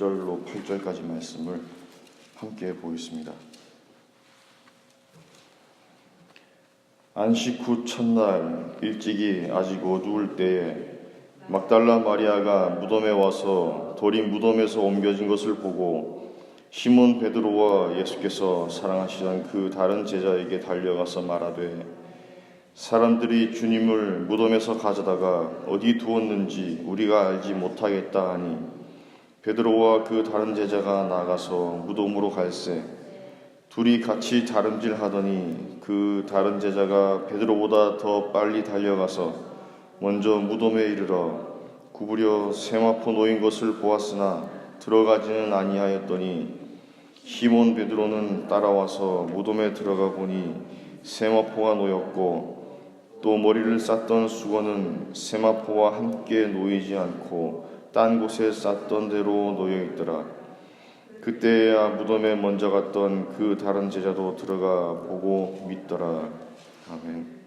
1절로 8절까지 말씀을 함께 보겠습니다. 안식 후 첫날 일찍이 아직 어두울 때에 막달라 마리아가 무덤에 와서 돌이 무덤에서 옮겨진 것을 보고 시몬 베드로와 예수께서 사랑하시던 그 다른 제자에게 달려가서 말하되 사람들이 주님을 무덤에서 가져다가 어디 두었는지 우리가 알지 못하겠다 하니 베드로와 그 다른 제자가 나가서 무덤으로 갈새 둘이 같이 다름질하더니 그 다른 제자가 베드로보다 더 빨리 달려가서 먼저 무덤에 이르러 구부려 세마포 놓인 것을 보았으나 들어가지는 아니하였더니 시몬 베드로는 따라와서 무덤에 들어가 보니 세마포가 놓였고 또 머리를 쌌던 수건은 세마포와 함께 놓이지 않고 딴 곳에 쌌던 대로 놓여 있더라. 그때야 무덤에 먼저 갔던 그 다른 제자도 들어가 보고 믿더라. 아멘.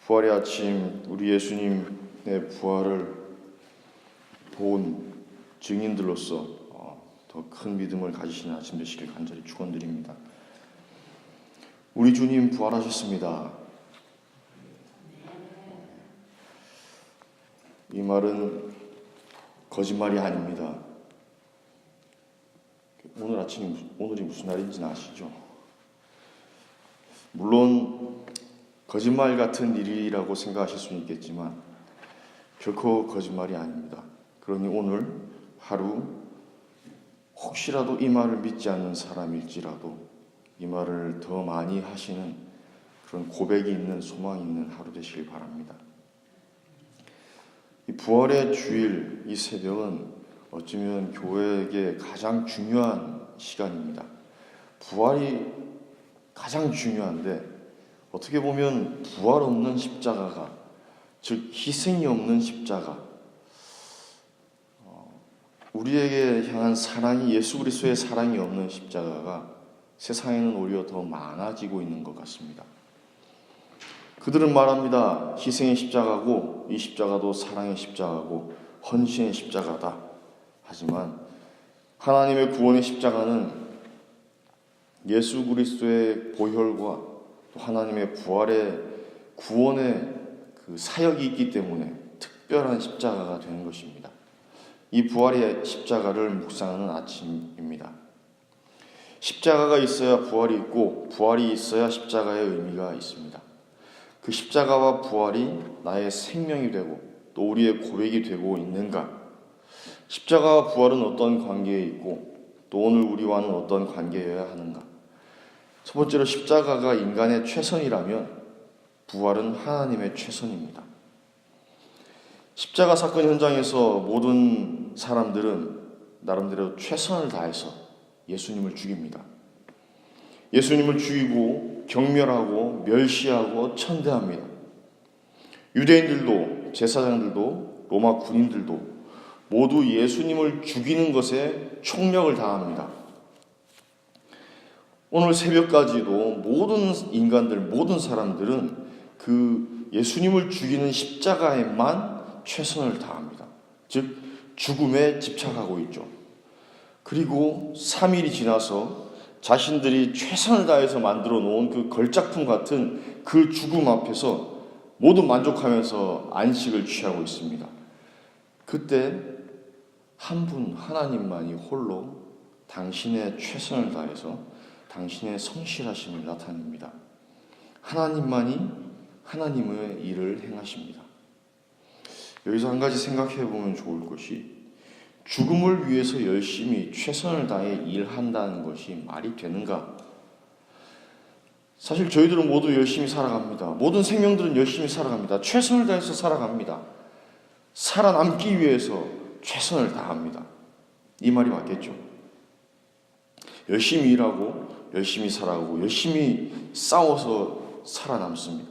부활의 아침, 우리 예수님의 부활을 본 증인들로서 더 큰 믿음을 가지시는 아침 되시길 간절히 축원드립니다. 우리 주님 부활하셨습니다. 이 말은 거짓말이 아닙니다. 오늘이 무슨 날인지는 아시죠? 물론 거짓말 같은 일이라고 생각하실 수는 있겠지만 결코 거짓말이 아닙니다. 그러니 오늘 하루 혹시라도 이 말을 믿지 않는 사람일지라도 이 말을 더 많이 하시는 그런 고백이 있는 소망이 있는 하루 되시길 바랍니다. 이 부활의 주일, 이 새벽은 어쩌면 교회에게 가장 중요한 시간입니다. 부활이 가장 중요한데 어떻게 보면 부활 없는 십자가가, 즉 희생이 없는 십자가, 우리에게 향한 사랑이, 예수 그리스도의 사랑이 없는 십자가가 세상에는 오히려 더 많아지고 있는 것 같습니다. 그들은 말합니다. 희생의 십자가고 이 십자가도 사랑의 십자가고 헌신의 십자가다. 하지만 하나님의 구원의 십자가는 예수 그리스도의 보혈과 또 하나님의 부활의 구원의 그 사역이 있기 때문에 특별한 십자가가 되는 것입니다. 이 부활의 십자가를 묵상하는 아침입니다. 십자가가 있어야 부활이 있고 부활이 있어야 십자가의 의미가 있습니다. 그 십자가와 부활이 나의 생명이 되고 또 우리의 고백이 되고 있는가? 십자가와 부활은 어떤 관계에 있고 또 오늘 우리와는 어떤 관계여야 하는가? 첫 번째로 십자가가 인간의 최선이라면 부활은 하나님의 최선입니다. 십자가 사건 현장에서 모든 사람들은 나름대로 최선을 다해서 예수님을 죽입니다. 예수님을 죽이고 경멸하고 멸시하고 천대합니다. 유대인들도 제사장들도 로마 군인들도 모두 예수님을 죽이는 것에 총력을 다합니다. 오늘 새벽까지도 모든 인간들, 모든 사람들은 그 예수님을 죽이는 십자가에만 최선을 다합니다. 즉 죽음에 집착하고 있죠. 그리고 3일이 지나서 자신들이 최선을 다해서 만들어 놓은 그 걸작품 같은 그 죽음 앞에서 모두 만족하면서 안식을 취하고 있습니다. 그때 한 분 하나님만이 홀로 당신의 최선을 다해서 당신의 성실하심을 나타냅니다. 하나님만이 하나님의 일을 행하십니다. 여기서 한 가지 생각해 보면 좋을 것이 죽음을 위해서 열심히 최선을 다해 일한다는 것이 말이 되는가? 사실 저희들은 모두 열심히 살아갑니다. 모든 생명들은 열심히 살아갑니다. 최선을 다해서 살아갑니다. 살아남기 위해서 최선을 다합니다. 이 말이 맞겠죠? 열심히 일하고 열심히 살아가고 열심히 싸워서 살아남습니다.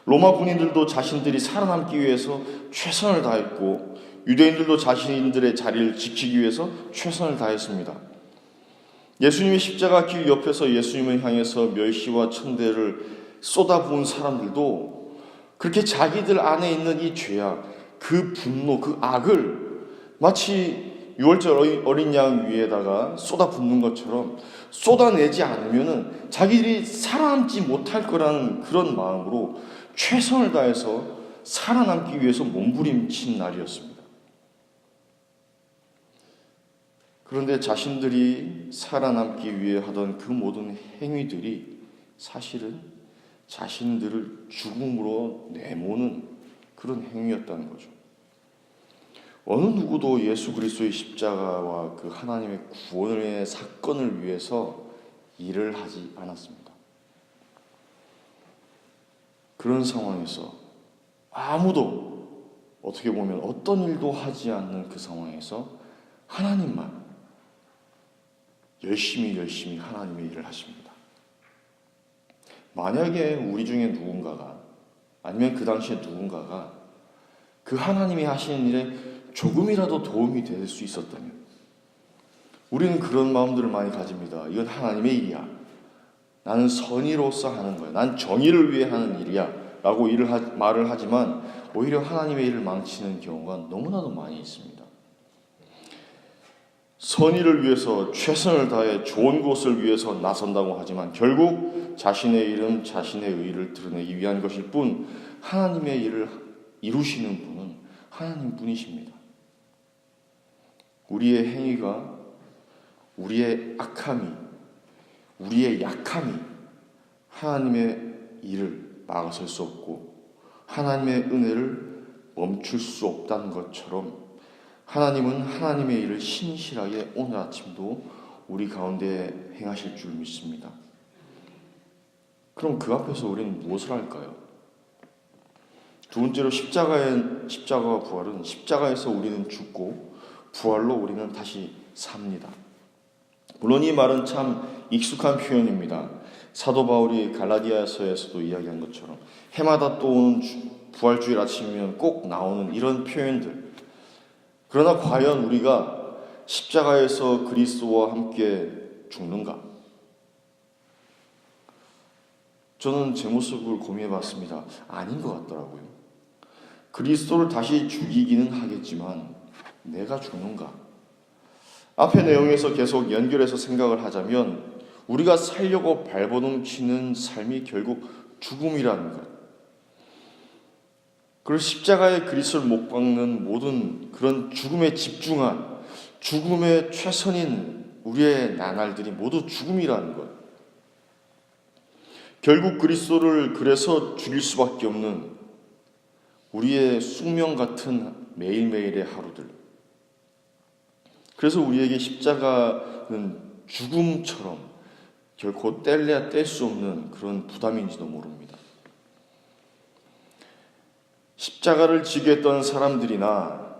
로마 군인들도 자신들이 살아남기 위해서 최선을 다했고 유대인들도 자신들의 자리를 지키기 위해서 최선을 다했습니다. 예수님의 십자가 길 옆에서 예수님을 향해서 멸시와 천대를 쏟아부은 사람들도 그렇게 자기들 안에 있는 이 죄악, 그 분노, 그 악을 마치 6월절 어린 양 위에다가 쏟아붓는 것처럼 쏟아내지 않으면 자기들이 살아남지 못할 거라는 그런 마음으로 최선을 다해서 살아남기 위해서 몸부림친 날이었습니다. 그런데 자신들이 살아남기 위해 하던 그 모든 행위들이 사실은 자신들을 죽음으로 내모는 그런 행위였다는 거죠. 어느 누구도 예수 그리스도의 십자가와 그 하나님의 구원의 사건을 위해서 일을 하지 않았습니다. 그런 상황에서 아무도 어떻게 보면 어떤 일도 하지 않는 그 상황에서 하나님만 열심히 하나님의 일을 하십니다. 만약에 우리 중에 누군가가 아니면 그 당시에 누군가가 그 하나님이 하시는 일에 조금이라도 도움이 될 수 있었다면 우리는 그런 마음들을 많이 가집니다. 이건 하나님의 일이야. 나는 선의로서 하는 거야. 난 정의를 위해 하는 일이야. 라고 말을 하지만 오히려 하나님의 일을 망치는 경우가 너무나도 많이 있습니다. 선의를 위해서 최선을 다해 좋은 것을 위해서 나선다고 하지만 결국 자신의 일은 자신의 의의를 드러내기 위한 것일 뿐 하나님의 일을 이루시는 분은 하나님 뿐이십니다. 우리의 행위가 우리의 악함이 우리의 약함이 하나님의 일을 막아설 수 없고 하나님의 은혜를 멈출 수 없다는 것처럼 하나님은 하나님의 일을 신실하게 오늘 아침도 우리 가운데 행하실 줄 믿습니다. 그럼 그 앞에서 우리는 무엇을 할까요? 두 번째로 십자가와 부활은 십자가에서 우리는 죽고 부활로 우리는 다시 삽니다. 물론 이 말은 참 익숙한 표현입니다. 사도 바울이 갈라디아서에서도 이야기한 것처럼 해마다 또 오는 부활주일 아침이면 꼭 나오는 이런 표현들. 그러나 과연 우리가 십자가에서 그리스도와 함께 죽는가? 저는 제 모습을 고민해 봤습니다. 아닌 것 같더라고요. 그리스도를 다시 죽이기는 하겠지만 내가 죽는가? 앞의 내용에서 계속 연결해서 생각을 하자면 우리가 살려고 발버둥치는 삶이 결국 죽음이라는 것. 그리고 십자가에 그리스도를 못 박는 모든 그런 죽음에 집중한 죽음의 최선인 우리의 나날들이 모두 죽음이라는 것. 결국 그리스도를 그래서 죽일 수밖에 없는 우리의 숙명 같은 매일매일의 하루들. 그래서 우리에게 십자가는 죽음처럼 결코 뗄래야 뗄 수 없는 그런 부담인지도 모릅니다. 십자가를 지게 했던 사람들이나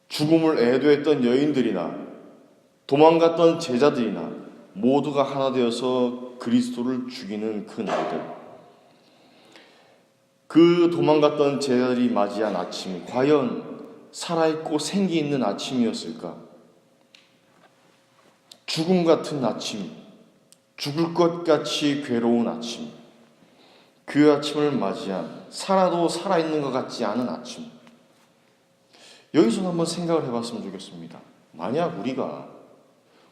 죽음을 애도했던 여인들이나 도망갔던 제자들이나 모두가 하나 되어서 그리스도를 죽이는 그 날들. 그 도망갔던 제자들이 맞이한 아침이 과연 살아있고 생기 있는 아침이었을까? 죽음 같은 아침, 죽을 것 같이 괴로운 아침, 그 아침을 맞이한 살아도 살아있는 것 같지 않은 아침. 여기서 한번 생각을 해봤으면 좋겠습니다. 만약 우리가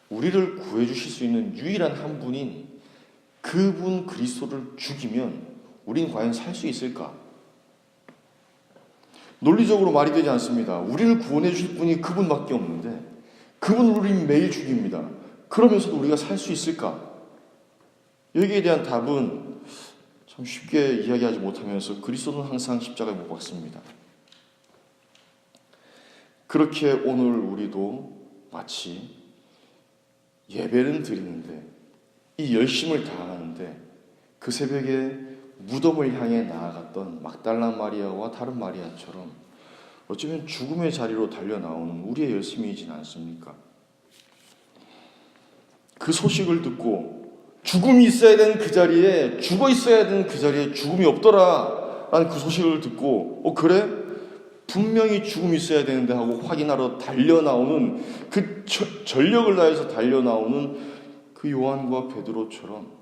우리를 구해주실 수 있는 유일한 한 분인 그분 그리스도를 죽이면 우린 과연 살 수 있을까? 논리적으로 말이 되지 않습니다. 우리를 구원해 주실 분이 그분밖에 없는데 그분을 우리는 매일 죽입니다. 그러면서도 우리가 살 수 있을까? 여기에 대한 답은 참 쉽게 이야기하지 못하면서 그리스도는 항상 십자가에 못 박습니다. 그렇게 오늘 우리도 마치 예배는 드리는데 이 열심을 다하는데 그 새벽에 무덤을 향해 나아갔던 막달라 마리아와 다른 마리아처럼 어쩌면 죽음의 자리로 달려나오는 우리의 열심이진 않습니까? 그 소식을 듣고 죽음이 있어야 되는 그 자리에 죽어 있어야 되는 그 자리에 죽음이 없더라 라는 그 소식을 듣고 그래? 분명히 죽음이 있어야 되는데 하고 확인하러 달려나오는 그 전력을 다해서 달려나오는 그 요한과 베드로처럼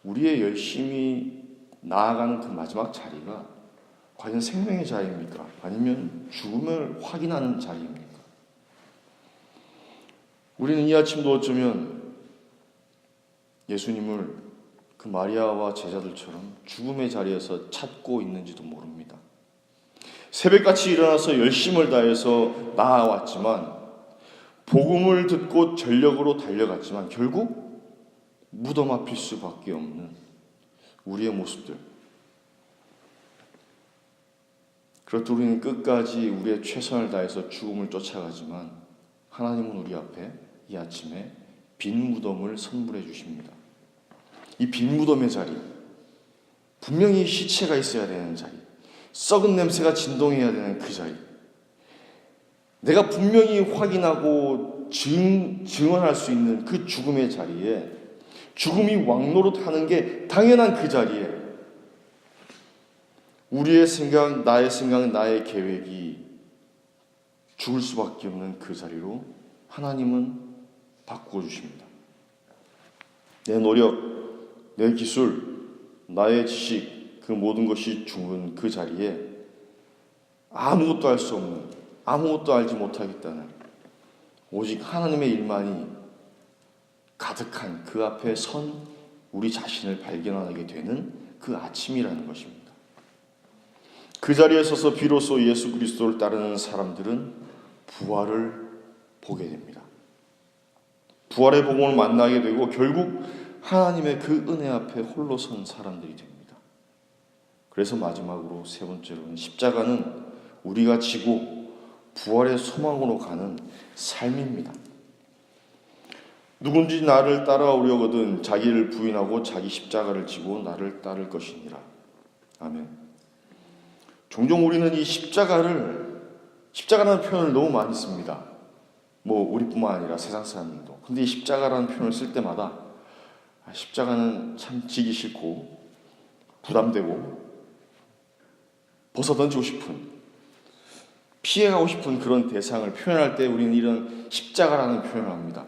우리의 열심히 나아가는 그 마지막 자리가 과연 생명의 자리입니까? 아니면 죽음을 확인하는 자리입니까? 우리는 이 아침도 어쩌면 예수님을 그 마리아와 제자들처럼 죽음의 자리에서 찾고 있는지도 모릅니다. 새벽같이 일어나서 열심을 다해서 나아왔지만, 복음을 듣고 전력으로 달려갔지만 결국 무덤 앞일 수밖에 없는 우리의 모습들. 그렇듯 우리는 끝까지 우리의 최선을 다해서 죽음을 쫓아가지만 하나님은 우리 앞에 이 아침에 빈 무덤을 선물해 주십니다. 이 빈 무덤의 자리, 분명히 시체가 있어야 되는 자리, 썩은 냄새가 진동해야 되는 그 자리, 내가 분명히 확인하고 증언할 수 있는 그 죽음의 자리에, 죽음이 왕노릇하는 게 당연한 그 자리에 우리의 생각, 나의 계획이 죽을 수밖에 없는 그 자리로 하나님은 바꾸어 주십니다. 내 노력, 내 기술, 나의 지식, 그 모든 것이 죽은 그 자리에 아무것도 할 수 없는, 아무것도 알지 못하겠다는 오직 하나님의 일만이 가득한 그 앞에 선 우리 자신을 발견하게 되는 그 아침이라는 것입니다. 그 자리에 서서 비로소 예수 그리스도를 따르는 사람들은 부활을 보게 됩니다. 부활의 복음을 만나게 되고 결국 하나님의 그 은혜 앞에 홀로 선 사람들이 됩니다. 그래서 마지막으로 세 번째로는 십자가는 우리가 지고 부활의 소망으로 가는 삶입니다. 누군지 나를 따라오려거든 자기를 부인하고 자기 십자가를 지고 나를 따를 것이니라. 아멘. 종종 우리는 이 십자가라는 표현을 너무 많이 씁니다. 우리뿐만 아니라 세상 사람들도. 근데 이 십자가라는 표현을 쓸 때마다 십자가는 참 지기 싫고 부담되고 벗어던지고 싶은, 피해가고 싶은 그런 대상을 표현할 때 우리는 이런 십자가라는 표현을 합니다.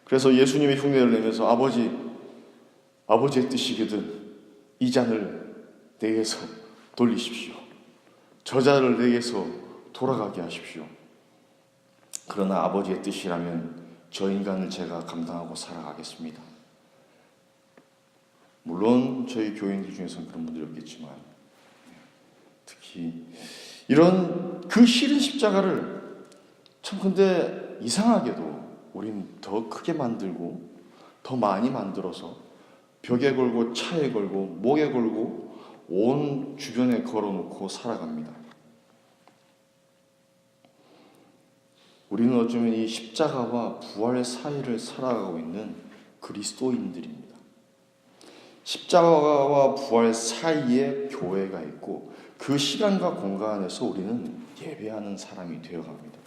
그래서 예수님의 흉내를 내면서 아버지의 뜻이거든 이 잔을 내게서 돌리십시오. 저자를 내게서 돌아가게 하십시오. 그러나 아버지의 뜻이라면 저 인간을 제가 감당하고 살아가겠습니다. 물론 저희 교인들 중에서는 그런 분들이 없겠지만, 특히 이런 그 싫은 십자가를 참 근데 이상하게도 우린 더 크게 만들고 더 많이 만들어서 벽에 걸고 차에 걸고 목에 걸고 온 주변에 걸어놓고 살아갑니다. 우리는 어쩌면 이 십자가와 부활의 사이를 살아가고 있는 그리스도인들입니다. 십자가와 부활 사이에 교회가 있고 그 시간과 공간에서 우리는 예배하는 사람이 되어갑니다.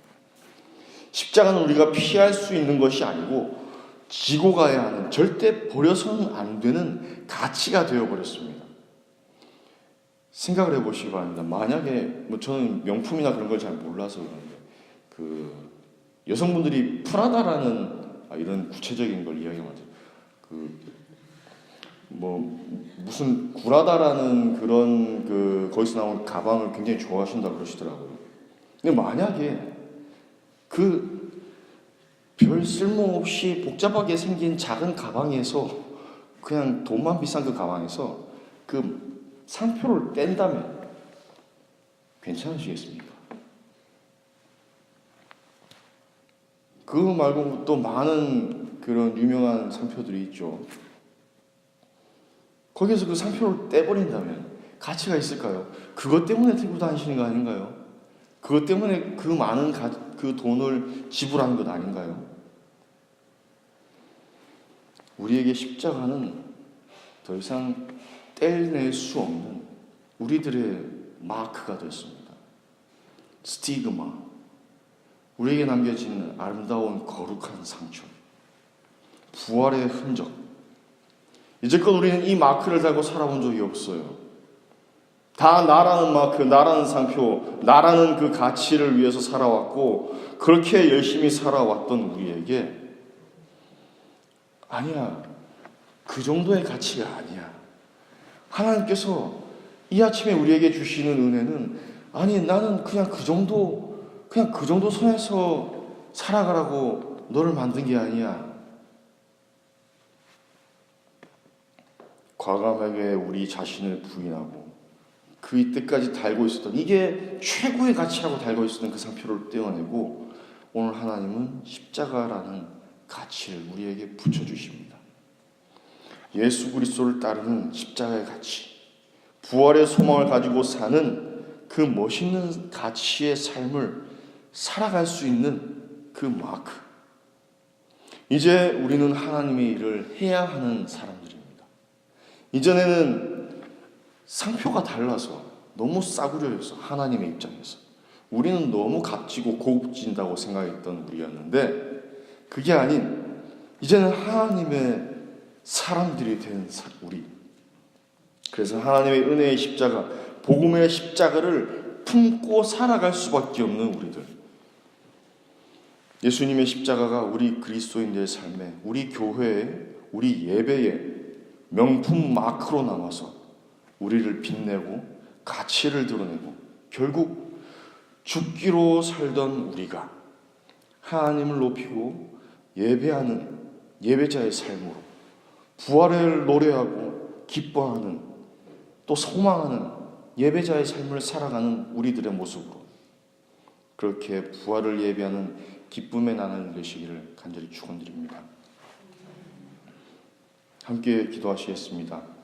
십자가는 우리가 피할 수 있는 것이 아니고 지고 가야 하는, 절대 버려서는 안 되는 가치가 되어버렸습니다. 생각을 해보시기 바랍니다. 만약에 저는 명품이나 그런 걸 잘 몰라서 그런데 여성분들이 프라다라는 이런 구체적인 걸 이야기하죠. 무슨 구라다라는 그런 거기서 나온 가방을 굉장히 좋아하신다고 그러시더라고요. 근데 만약에 별 쓸모없이 복잡하게 생긴 작은 가방에서, 그냥 돈만 비싼 그 가방에서 그 상표를 뗀다면 괜찮으시겠습니까? 그거 말고 또 많은 그런 유명한 상표들이 있죠. 거기에서 그 상표를 떼버린다면 가치가 있을까요? 그것 때문에 들고 다니시는 거 아닌가요? 그것 때문에 그 많은 그 돈을 지불하는 것 아닌가요? 우리에게 십자가는 더 이상 떼낼 수 없는 우리들의 마크가 됐습니다. 스티그마, 우리에게 남겨진 아름다운 거룩한 상처, 부활의 흔적. 이제껏 우리는 이 마크를 달고 살아본 적이 없어요. 다 나라는 마크, 나라는 상표, 나라는 그 가치를 위해서 살아왔고, 그렇게 열심히 살아왔던 우리에게 아니야, 그 정도의 가치가 아니야. 하나님께서 이 아침에 우리에게 주시는 은혜는 아니 나는 그냥 그 정도 선에서 살아가라고 너를 만든 게 아니야. 과감하게 우리 자신을 부인하고 그 이때까지 달고 있었던 이게 최고의 가치라고 달고 있었던 그 상표를 떼어내고 오늘 하나님은 십자가라는 가치를 우리에게 붙여주십니다. 예수 그리스도를 따르는 십자가의 가치, 부활의 소망을 가지고 사는 그 멋있는 가치의 삶을 살아갈 수 있는 그 마크. 이제 우리는 하나님의 일을 해야 하는 사람들입니다. 이전에는 상표가 달라서 너무 싸구려여서 하나님의 입장에서 우리는 너무 값지고 고급진다고 생각했던 우리였는데 그게 아닌 이제는 하나님의 사람들이 된 우리. 그래서 하나님의 은혜의 십자가, 복음의 십자가를 품고 살아갈 수밖에 없는 우리들. 예수님의 십자가가 우리 그리스도인들의 삶에, 우리 교회에, 우리 예배에 명품 마크로 남아서 우리를 빛내고 가치를 드러내고 결국 죽기로 살던 우리가 하나님을 높이고 예배하는 예배자의 삶으로 부활을 노래하고 기뻐하는 또 소망하는 예배자의 삶을 살아가는 우리들의 모습으로 그렇게 부활을 예배하는 기쁨의 나날이 되시기를 간절히 축원드립니다. 함께 기도하시겠습니다.